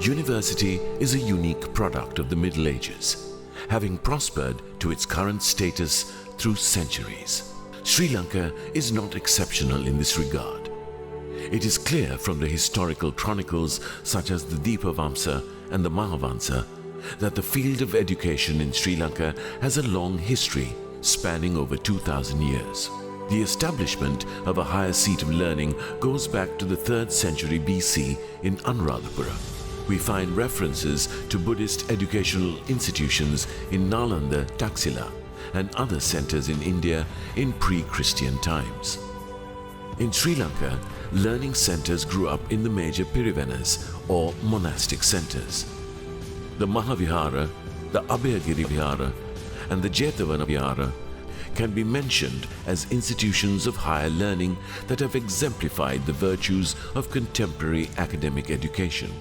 University is a unique product of the Middle Ages, having prospered to its current status through centuries. Sri Lanka is not exceptional in this regard. It is clear from the historical chronicles such as the Deepavamsa and the Mahavansa that the field of education in Sri Lanka has a long history spanning over 2,000 years. The establishment of a higher seat of learning goes back to the 3rd century BC in Anuradhapura. We find references to Buddhist educational institutions in Nalanda, Taxila, and other centers in India in pre-Christian times. In Sri Lanka, learning centers grew up in the major pirivenas or monastic centers. The Mahavihara, the Abhayagiri Vihara, and the Jetavana Vihara can be mentioned as institutions of higher learning that have exemplified the virtues of contemporary academic education.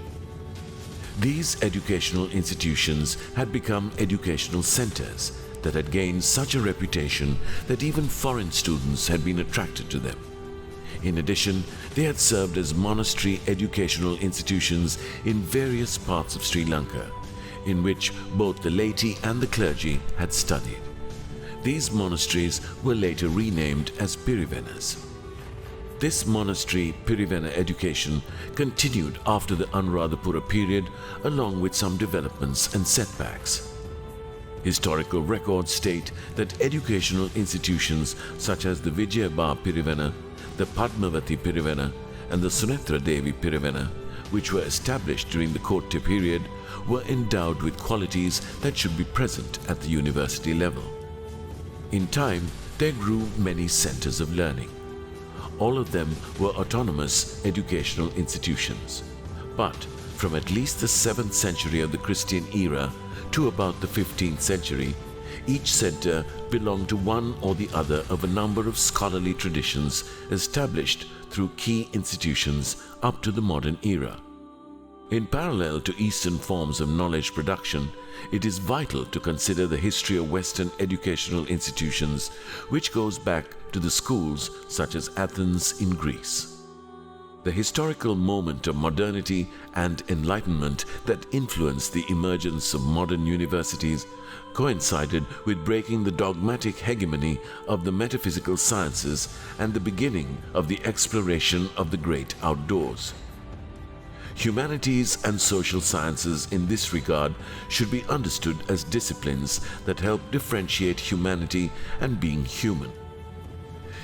These educational institutions had become educational centers that had gained such a reputation that even foreign students had been attracted to them. In addition, they had served as monastery educational institutions in various parts of Sri Lanka, in which both the laity and the clergy had studied. These monasteries were later renamed as pirivenas. This monastery pirivena education continued after the Anuradhapura period, along with some developments and setbacks. Historical records state that educational institutions such as the Vijayabha Pirivena, the Padmavati Pirivena, and the Sunetra Devi Pirivena, which were established during the Kotte period, were endowed with qualities that should be present at the university level. In time, there grew many centers of learning. All of them were autonomous educational institutions. But from at least the 7th century of the Christian era to about the 15th century, each center belonged to one or the other of a number of scholarly traditions established through key institutions up to the modern era. In parallel to Eastern forms of knowledge production, it is vital to consider the history of Western educational institutions, which goes back to the schools such as Athens in Greece. The historical moment of modernity and enlightenment that influenced the emergence of modern universities coincided with breaking the dogmatic hegemony of the metaphysical sciences and the beginning of the exploration of the great outdoors. Humanities and social sciences in this regard should be understood as disciplines that help differentiate humanity and being human.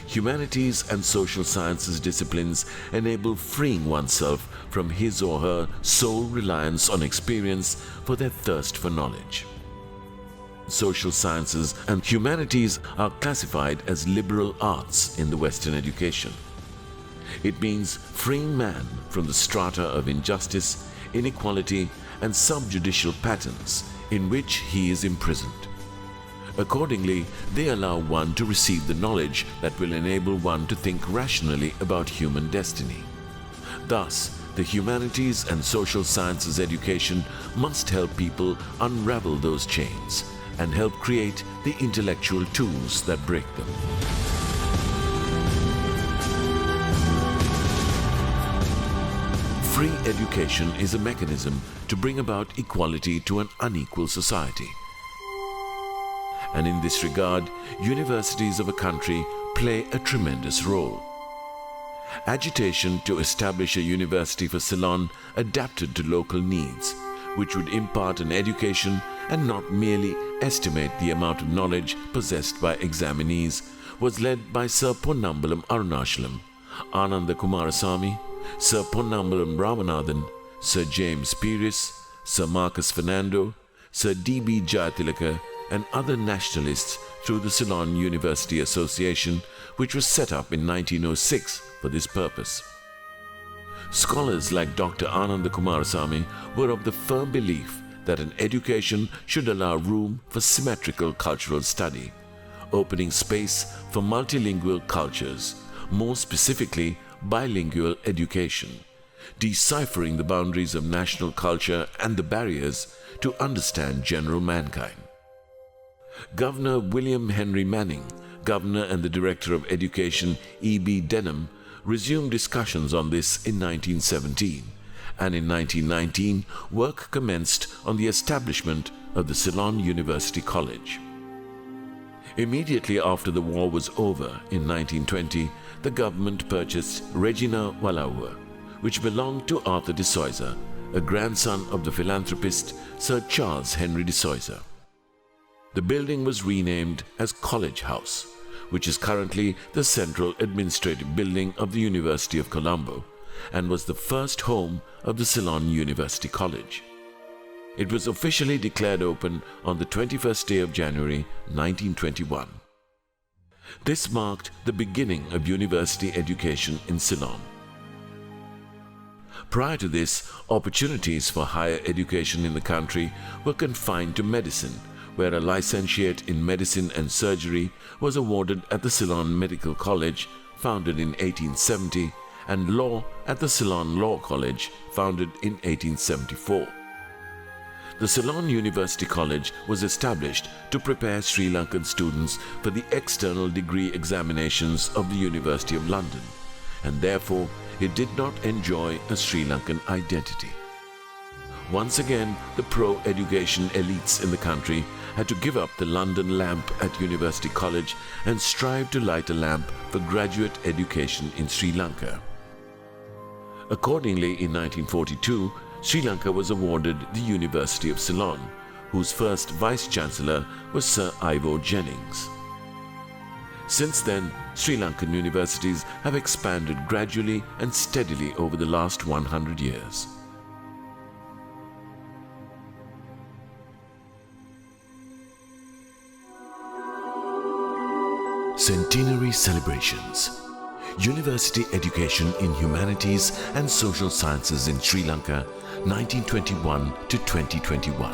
Humanities and social sciences disciplines enable freeing oneself from his or her sole reliance on experience for their thirst for knowledge. Social sciences and humanities are classified as liberal arts in the Western education. It means freeing man from the strata of injustice, inequality, and subjudicial patterns in which he is imprisoned. Accordingly, they allow one to receive the knowledge that will enable one to think rationally about human destiny. Thus, the humanities and social sciences education must help people unravel those chains and help create the intellectual tools that break them. Free education is a mechanism to bring about equality to an unequal society. And in this regard, universities of a country play a tremendous role. Agitation to establish a university for Ceylon adapted to local needs, which would impart an education and not merely estimate the amount of knowledge possessed by examinees, was led by Sir Ponnambalam Arunachalam, Ananda Kumarasamy, Sir Ponnambalam Ramanathan, Sir James Pierce, Sir Marcus Fernando, Sir D.B. Jayatilaka, and other nationalists through the Ceylon University Association, which was set up in 1906 for this purpose. Scholars like Dr. Ananda Kumarasamy were of the firm belief that an education should allow room for symmetrical cultural study, opening space for multilingual cultures, more specifically bilingual education, deciphering the boundaries of national culture and the barriers to understand general mankind. Governor William Henry Manning, Governor and the Director of Education E.B. Denham, resumed discussions on this in 1917 and in 1919 work commenced on the establishment of the Ceylon University College. Immediately after the war was over in 1920, the government purchased Regina Walauwa, which belonged to Arthur de Soysa, a grandson of the philanthropist Sir Charles Henry de Soysa. The building was renamed as College House, which is currently the central administrative building of the University of Colombo and was the first home of the Ceylon University College. It was officially declared open on the 21st day of January 1921. This marked the beginning of university education in Ceylon. Prior to this, opportunities for higher education in the country were confined to medicine, where a licentiate in medicine and surgery was awarded at the Ceylon Medical College, founded in 1870, and law at the Ceylon Law College, founded in 1874. The Ceylon University College was established to prepare Sri Lankan students for the external degree examinations of the University of London, and therefore it did not enjoy a Sri Lankan identity. Once again, the pro-education elites in the country had to give up the London lamp at University College and strive to light a lamp for graduate education in Sri Lanka. Accordingly, in 1942, Sri Lanka was awarded the University of Ceylon, whose first Vice-Chancellor was Sir Ivor Jennings. Since then, Sri Lankan universities have expanded gradually and steadily over the last 100 years. Centenary celebrations. University education in Humanities and Social Sciences in Sri Lanka, 1921 to 2021.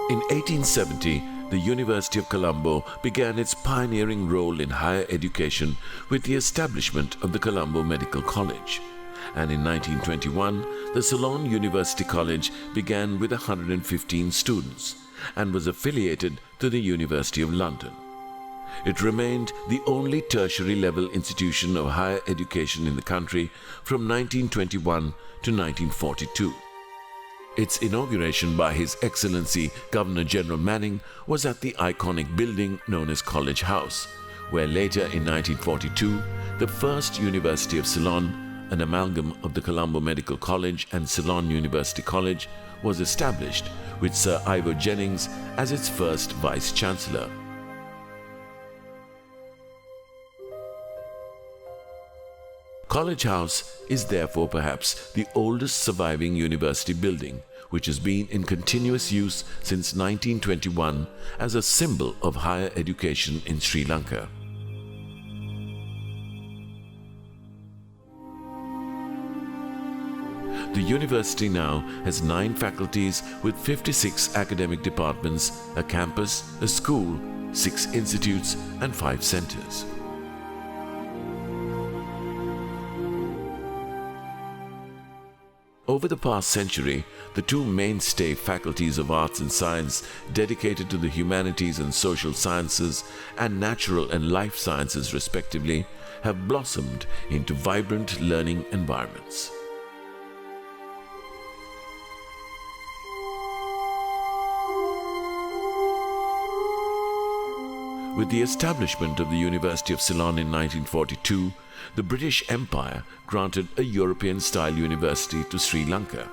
In 1870, the University of Colombo began its pioneering role in higher education with the establishment of the Colombo Medical College. And in 1921, the Ceylon University College began with 115 students and was affiliated to the University of London. It remained the only tertiary level institution of higher education in the country from 1921 to 1942. Its inauguration by His Excellency Governor-General Manning was at the iconic building known as College House, where later in 1942, the first University of Ceylon, an amalgam of the Colombo Medical College and Ceylon University College, was established with Sir Ivor Jennings as its first Vice-Chancellor. College House is therefore perhaps the oldest surviving university building, which has been in continuous use since 1921 as a symbol of higher education in Sri Lanka. The university now has 9 faculties with 56 academic departments, a campus, a school, 6 institutes, and 5 centers. Over the past century, the 2 mainstay faculties of arts and science dedicated to the humanities and social sciences and natural and life sciences respectively have blossomed into vibrant learning environments. With the establishment of the University of Ceylon in 1942, the British Empire granted a European-style university to Sri Lanka.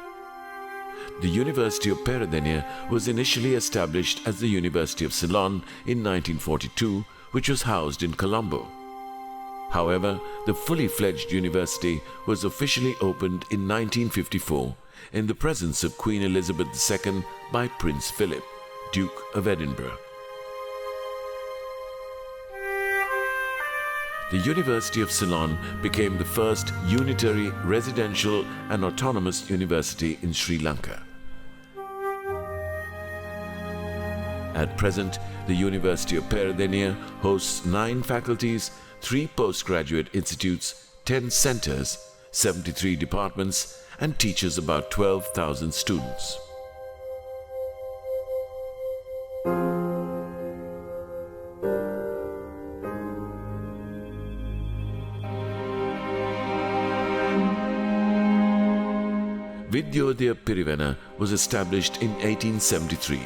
The University of Peradeniya was initially established as the University of Ceylon in 1942, which was housed in Colombo. However, the fully fledged university was officially opened in 1954 in the presence of Queen Elizabeth II by Prince Philip, Duke of Edinburgh. The University of Ceylon became the first unitary, residential and autonomous university in Sri Lanka. At present, the University of Peradeniya hosts 9 faculties, 3 postgraduate institutes, 10 centers, 73 departments, and teaches about 12,000 students. Wijewardhane was established in 1873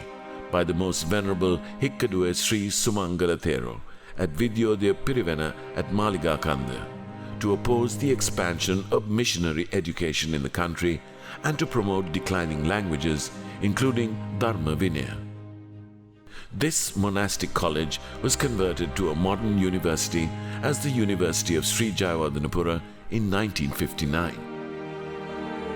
by the Most Venerable Hikkaduwe Sri Sumangala Thero at Wijewardhane at Maligakanda to oppose the expansion of missionary education in the country and to promote declining languages, including Dharma Vinaya. This monastic college was converted to a modern university as the University of Sri Jayawardhanapura in 1959.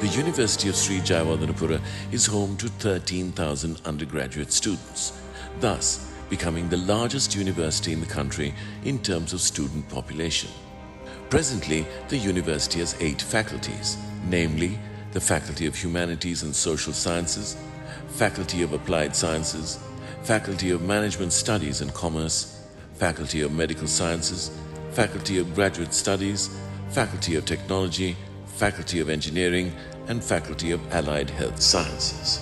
The University of Sri Jayawardhanapura is home to 13,000 undergraduate students, thus becoming the largest university in the country in terms of student population. Presently, the university has 8 faculties, namely the Faculty of Humanities and Social Sciences, Faculty of Applied Sciences, Faculty of Management Studies and Commerce, Faculty of Medical Sciences, Faculty of Graduate Studies, Faculty of Technology, Faculty of Engineering, and Faculty of Allied Health Sciences.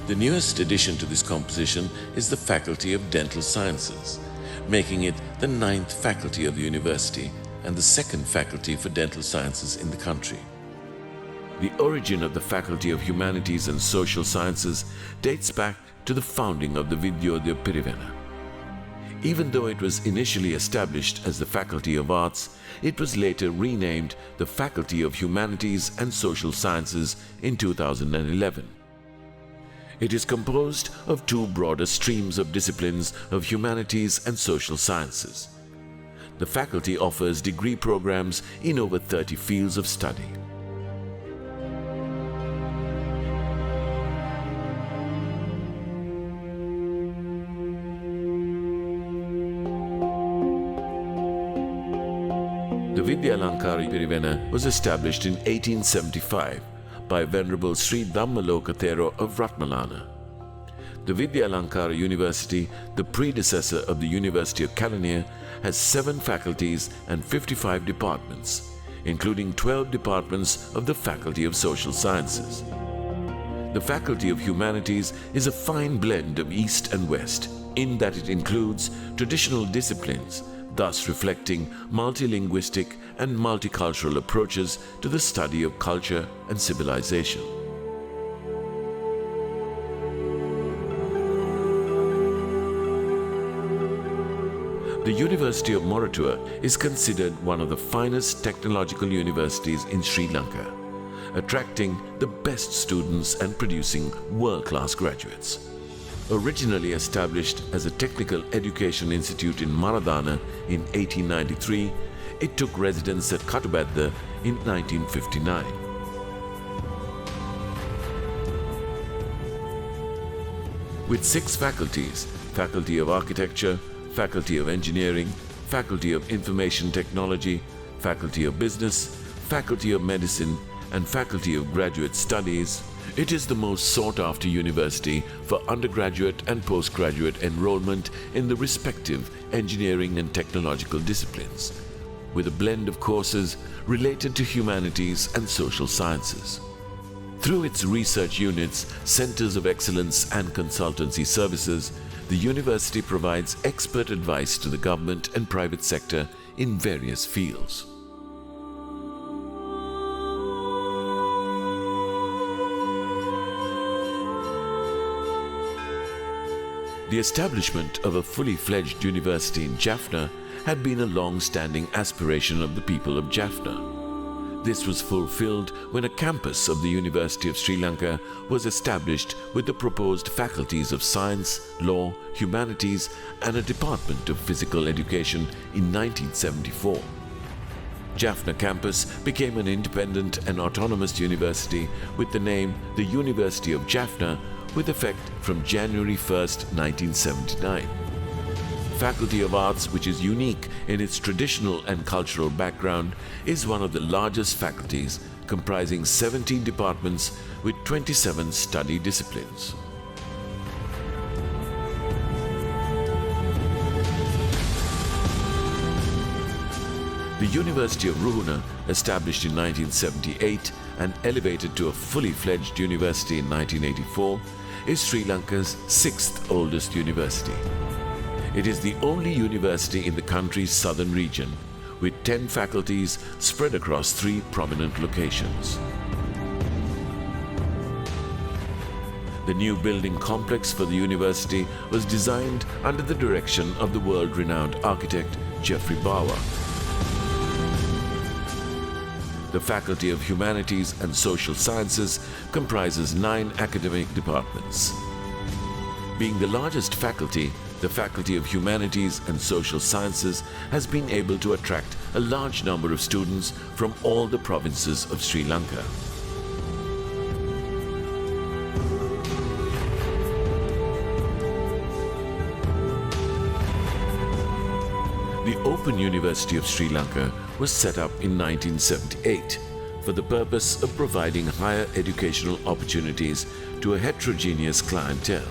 The newest addition to this composition is the Faculty of Dental Sciences, making it the 9th faculty of the university and the 2nd faculty for dental sciences in the country. The origin of the Faculty of Humanities and Social Sciences dates back to the founding of the Wijewardhane. Even though it was initially established as the Faculty of Arts, it was later renamed the Faculty of Humanities and Social Sciences in 2011. It is composed of 2 broader streams of disciplines of humanities and social sciences. The faculty offers degree programs in over 30 fields of study. The Wijewardhane was established in 1875 by Venerable Sri Dhammaloka Thero of Ratmalana. The Wijewardhane University, the predecessor of the University of Kelaniya, has 7 faculties and 55 departments, including 12 departments of the Faculty of Social Sciences. The Faculty of Humanities is a fine blend of East and West, in that it includes traditional disciplines, thus reflecting multilinguistic and multicultural approaches to the study of culture and civilization. The University of Moria is considered one of the finest technological universities in Sri Lanka, attracting the best students and producing world-class graduates. Originally established as a technical education institute in Maradana in 1893, it took residence at Katubedda in 1959. With 6 faculties, Faculty of Architecture, Faculty of Engineering, Faculty of Information Technology, Faculty of Business, Faculty of Medicine, and Faculty of Graduate Studies, it is the most sought-after university for undergraduate and postgraduate enrollment in the respective engineering and technological disciplines, with a blend of courses related to humanities and social sciences. Through its research units, centers of excellence and consultancy services, the university provides expert advice to the government and private sector in various fields. The establishment of a fully fledged university in Jaffna had been a long-standing aspiration of the people of Jaffna. This was fulfilled when a campus of the University of Sri Lanka was established with the proposed faculties of Science, Law, Humanities and a Department of Physical Education in 1974. Jaffna campus became an independent and autonomous university with the name the University of Jaffna with effect from January 1st, 1979. Faculty of Arts, which is unique in its traditional and cultural background, is one of the largest faculties, comprising 17 departments with 27 study disciplines. The University of Ruhuna, established in 1978 and elevated to a fully fledged university in 1984, is Sri Lanka's 6th oldest university. It is the only university in the country's southern region, with 10 faculties spread across 3 prominent locations. The new building complex for the university was designed under the direction of the world-renowned architect Geoffrey Bawa. The Faculty of Humanities and Social Sciences comprises 9 academic departments. Being the largest faculty, the Faculty of Humanities and Social Sciences has been able to attract a large number of students from all the provinces of Sri Lanka. The Open University of Sri Lanka was set up in 1978 for the purpose of providing higher educational opportunities to a heterogeneous clientele,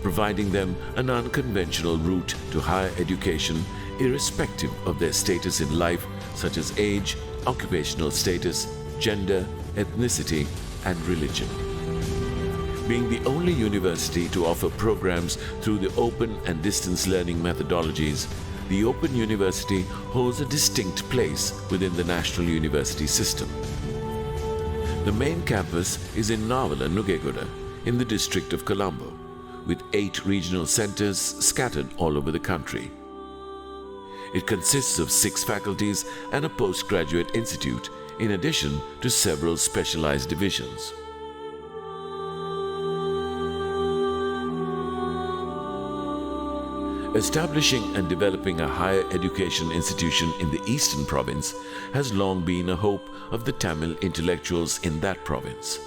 providing them an unconventional route to higher education irrespective of their status in life, such as age, occupational status, gender, ethnicity, and religion. Being the only university to offer programs through the open and distance learning methodologies, the Open University holds a distinct place within the national university system. The main campus is in Nawala, Nugegoda, in the district of Colombo, with 8 regional centers scattered all over the country. It consists of 6 faculties and a postgraduate institute, in addition to several specialized divisions. Establishing and developing a higher education institution in the Eastern Province has long been a hope of the Tamil intellectuals in that province.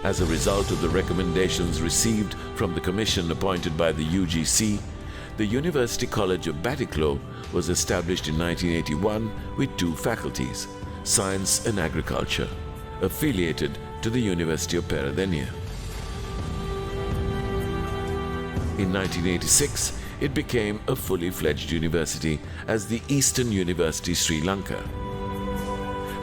As a result of the recommendations received from the commission appointed by the UGC, the University College of Batticaloa was established in 1981 with 2 faculties, Science and Agriculture, affiliated to the University of Peradeniya. In 1986, it became a fully fledged university as the Eastern University Sri Lanka.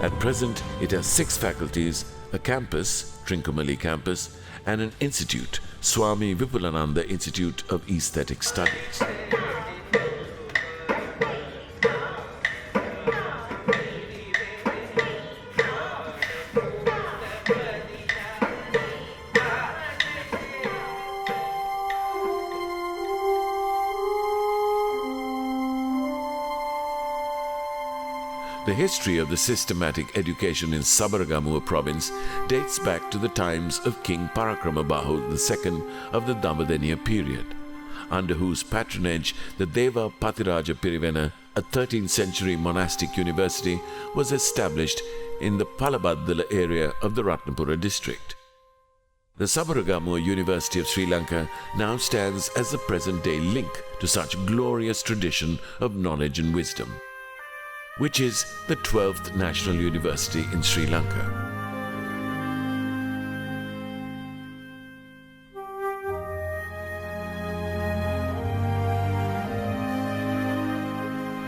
At present, it has 6 faculties, a campus, Trincomalee campus, and an institute, Swami Vipulananda Institute of Aesthetic Studies. The history of the systematic education in Sabaragamuwa province dates back to the times of King Parakramabahu II of the Dambadeniya period, under whose patronage the Deva Patiraja Pirivena, a 13th century monastic university, was established in the Palabaddala area of the Ratnapura district. The Sabaragamuwa University of Sri Lanka now stands as the present-day link to such glorious tradition of knowledge and wisdom, which is the 12th National University in Sri Lanka.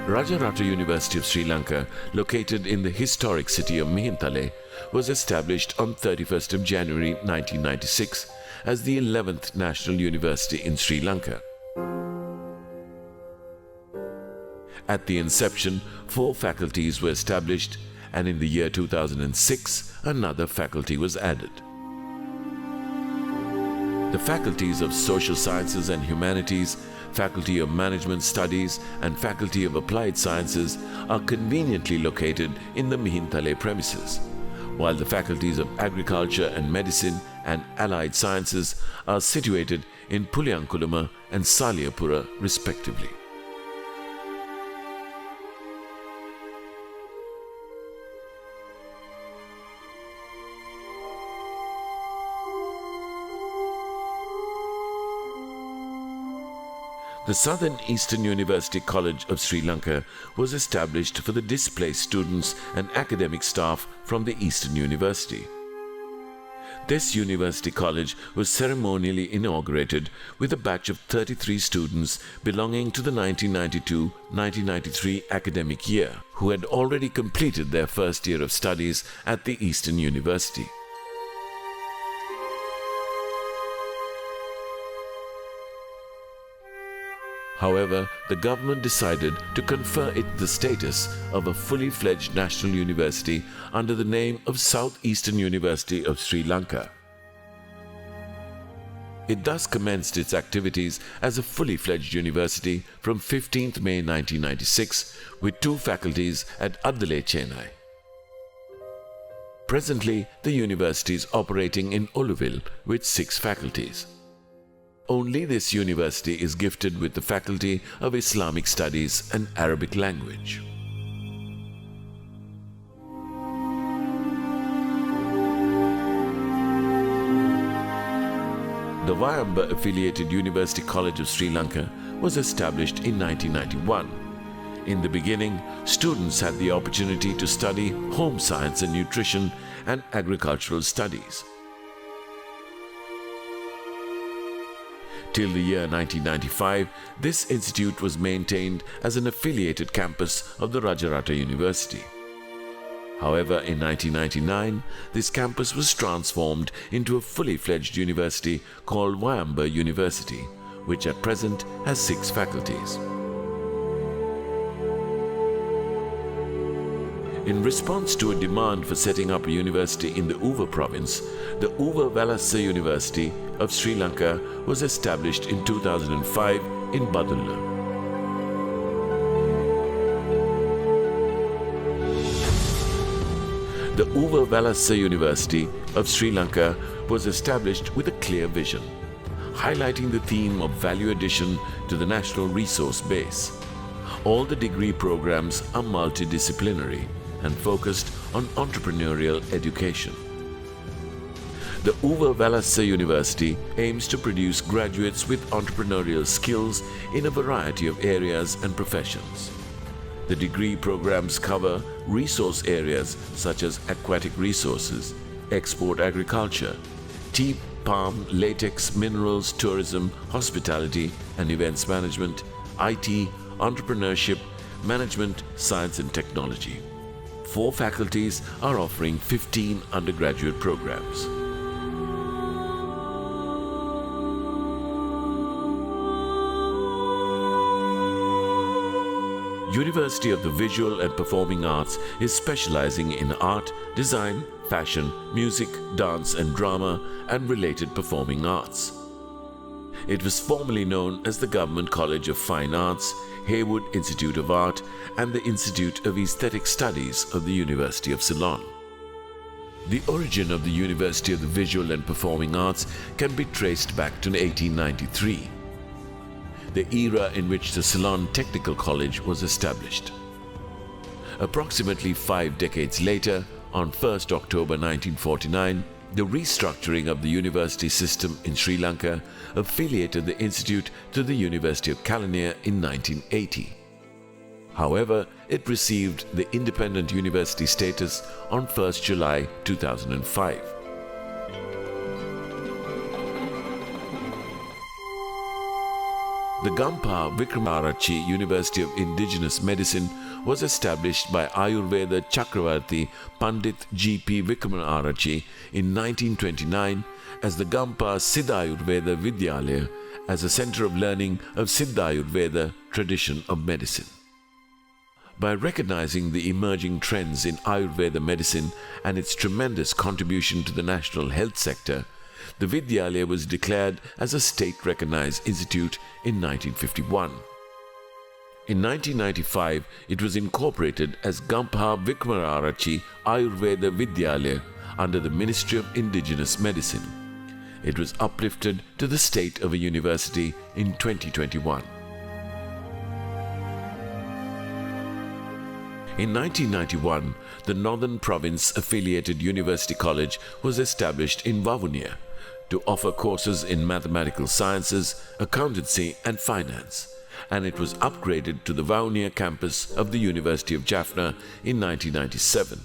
Rajarata University of Sri Lanka, located in the historic city of Mihintale, was established on 31st of January 1996 as the 11th National University in Sri Lanka. At the inception, 4 faculties were established, and in the year 2006, another faculty was added. The faculties of Social Sciences and Humanities, Faculty of Management Studies, and Faculty of Applied Sciences are conveniently located in the Mihintale premises, while the faculties of Agriculture and Medicine and Allied Sciences are situated in Pulyankulama and Suriyapperuma, respectively. The Southern Eastern University College of Sri Lanka was established for the displaced students and academic staff from the Eastern University. This university college was ceremonially inaugurated with a batch of 33 students belonging to the 1992-1993 academic year, who had already completed their first year of studies at the Eastern University. However, the government decided to confer it the status of a fully fledged national university under the name of South Eastern University of Sri Lanka. It thus commenced its activities as a fully fledged university from 15th May 1996 with 2 faculties at Addale, Chennai. Presently, the university is operating in Oluville with 6 faculties. Only this university is gifted with the Faculty of Islamic Studies and Arabic Language. The Wayamba affiliated University College of Sri Lanka was established in 1991. In the beginning, students had the opportunity to study home science and nutrition and agricultural studies. Till the year 1995, this institute was maintained as an affiliated campus of the Rajarata University. However, in 1999, this campus was transformed into a fully fledged university called Wayamba University, which at present has 6 faculties. In response to a demand for setting up a university in the Uva province, the Uva Valassa University of Sri Lanka was established in 2005 in Badulla. The Uva Valassa University of Sri Lanka was established with a clear vision, highlighting the theme of value addition to the national resource base. All the degree programs are multidisciplinary and focused on entrepreneurial education. The Uva Valassa University aims to produce graduates with entrepreneurial skills in a variety of areas and professions. The degree programs cover resource areas such as aquatic resources, export agriculture, tea, palm, latex, minerals, tourism, hospitality and events management, IT, entrepreneurship, management, science and technology. 4 faculties are offering 15 undergraduate programs. University of the Visual and Performing Arts is specializing in art, design, fashion, music, dance and drama and related performing arts. It was formerly known as the Government College of Fine Arts, Haywood Institute of Art and the Institute of Aesthetic Studies of the University of Ceylon. The origin of the University of the Visual and Performing Arts can be traced back to 1893. The era in which the Ceylon Technical College was established. Approximately 5 decades later, on 1st October 1949, the restructuring of the university system in Sri Lanka affiliated the institute to the University of Kelaniya in 1980. However, it received the independent university status on 1st July 2005. The Gampa Wickramasiri University of Indigenous Medicine was established by Ayurveda Chakravarti Pandit G.P. Wickramasiri in 1929 as the Gampa Siddhayurveda Vidyalaya as a center of learning of Siddhayurveda tradition of medicine. By recognizing the emerging trends in Ayurveda medicine and its tremendous contribution to the national health sector, the Vidyalaya was declared as a state-recognized institute in 1951. In 1995, it was incorporated as Gampa Wickramasiri Ayurveda Vidyalaya under the Ministry of Indigenous Medicine. It was uplifted to the state of a university in 2021. In 1991, the Northern Province Affiliated University College was established in Vavuniya to offer courses in mathematical sciences, accountancy and finance, and it was upgraded to the Vavuniya campus of the University of Jaffna in 1997.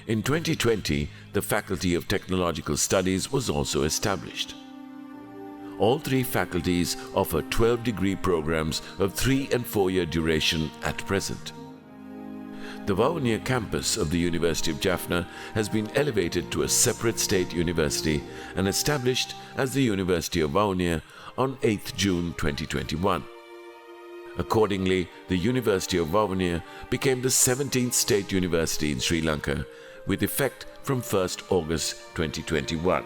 In 2020, the Faculty of Technological Studies was also established. All 3 faculties offer 12 degree programs of 3- and 4-year duration at present. The Vavuniya campus of the University of Jaffna has been elevated to a separate state university and established as the University of Vavuniya on 8th June 2021. Accordingly, the University of Vavuniya became the 17th state university in Sri Lanka with effect from 1st August 2021.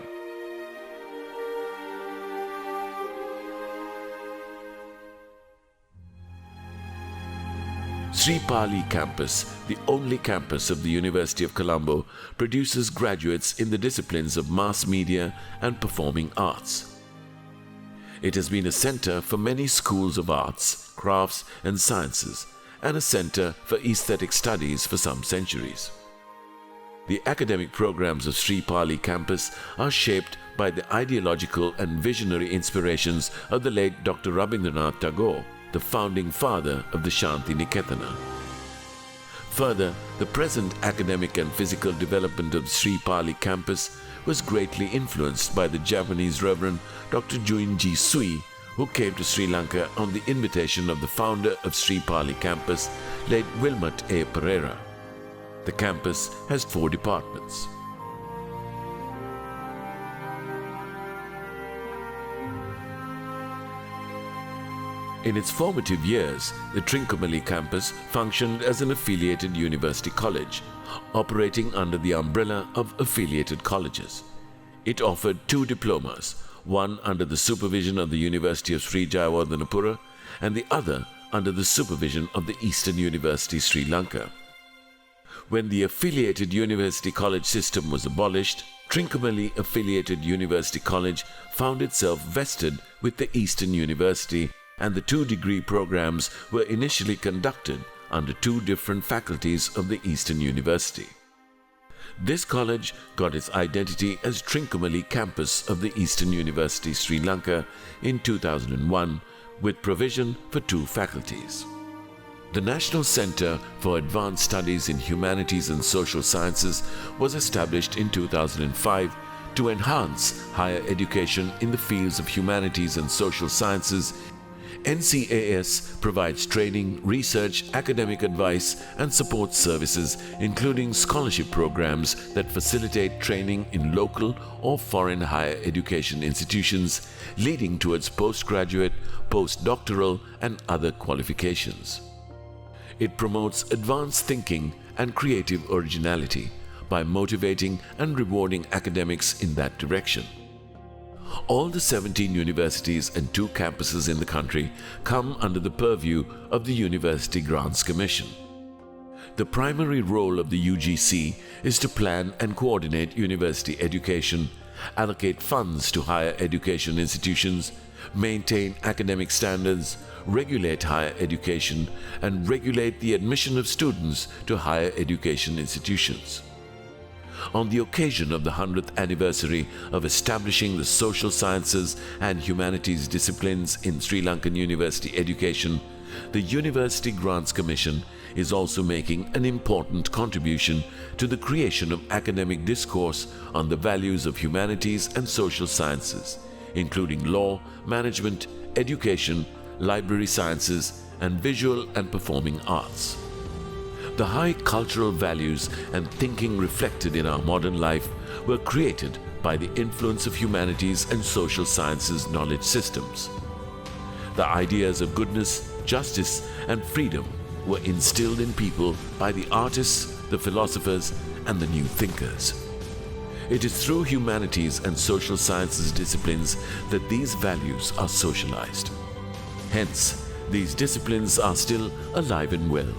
Sri Pali campus, the only campus of the University of Colombo, produces graduates in the disciplines of mass media and performing arts. It has been a center for many schools of arts, crafts and sciences, and a center for aesthetic studies for some centuries. The academic programs of Sri Pali campus are shaped by the ideological and visionary inspirations of the late Dr. Rabindranath Tagore, the founding father of the Shanti Niketana. Further, the present academic and physical development of Sri Pali campus was greatly influenced by the Japanese Reverend Dr. Juinji Sui, who came to Sri Lanka on the invitation of the founder of Sri Pali campus, late Wilmot A. Pereira. The campus has 4 departments. In its formative years, the Trincomalee campus functioned as an affiliated university college, operating under the umbrella of affiliated colleges. It offered 2 diplomas, one under the supervision of the University of Sri Wijewardhane and the other under the supervision of the Eastern University Sri Lanka. When the affiliated university college system was abolished, Trincomalee Affiliated University College found itself vested with the Eastern University, and the 2 degree programs were initially conducted under 2 different faculties of the Eastern University. This college got its identity as Trincomalee Campus of the Eastern University Sri Lanka in 2001, with provision for 2 faculties. The National Centre for Advanced Studies in Humanities and Social Sciences was established in 2005 to enhance higher education in the fields of humanities and social sciences. NCAS provides training, research, academic advice and support services, including scholarship programs that facilitate training in local or foreign higher education institutions, leading towards postgraduate, postdoctoral and other qualifications. It promotes advanced thinking and creative originality by motivating and rewarding academics in that direction. All the 17 universities and 2 campuses in the country come under the purview of the University Grants Commission. The primary role of the UGC is to plan and coordinate university education, allocate funds to higher education institutions, maintain academic standards, regulate higher education, and regulate the admission of students to higher education institutions. On the occasion of the 100th anniversary of establishing the social sciences and humanities disciplines in Sri Lankan university education, the University Grants Commission is also making an important contribution to the creation of academic discourse on the values of humanities and social sciences, including law, management, education, library sciences, and visual and performing arts. The high cultural values and thinking reflected in our modern life were created by the influence of humanities and social sciences knowledge systems. The ideas of goodness, justice, and freedom were instilled in people by the artists, the philosophers, and the new thinkers. It is through humanities and social sciences disciplines that these values are socialized. Hence, these disciplines are still alive and well,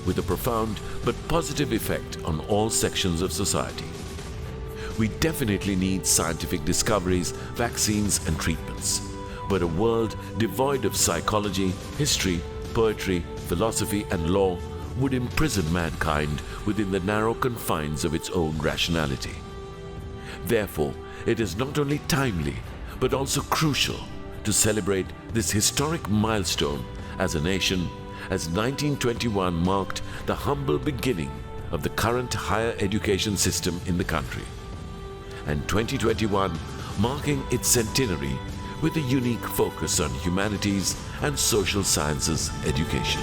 with a profound but positive effect on all sections of society. We definitely need scientific discoveries, vaccines and treatments, but a world devoid of psychology, history, poetry, philosophy and law would imprison mankind within the narrow confines of its own rationality. Therefore, it is not only timely but also crucial to celebrate this historic milestone as a nation, as 1921 marked the humble beginning of the current higher education system in the country, and 2021 marking its centenary with a unique focus on humanities and social sciences education.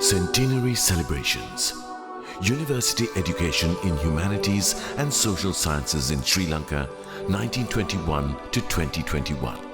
Centenary Celebrations. University Education in Humanities and Social Sciences in Sri Lanka, 1921 to 2021.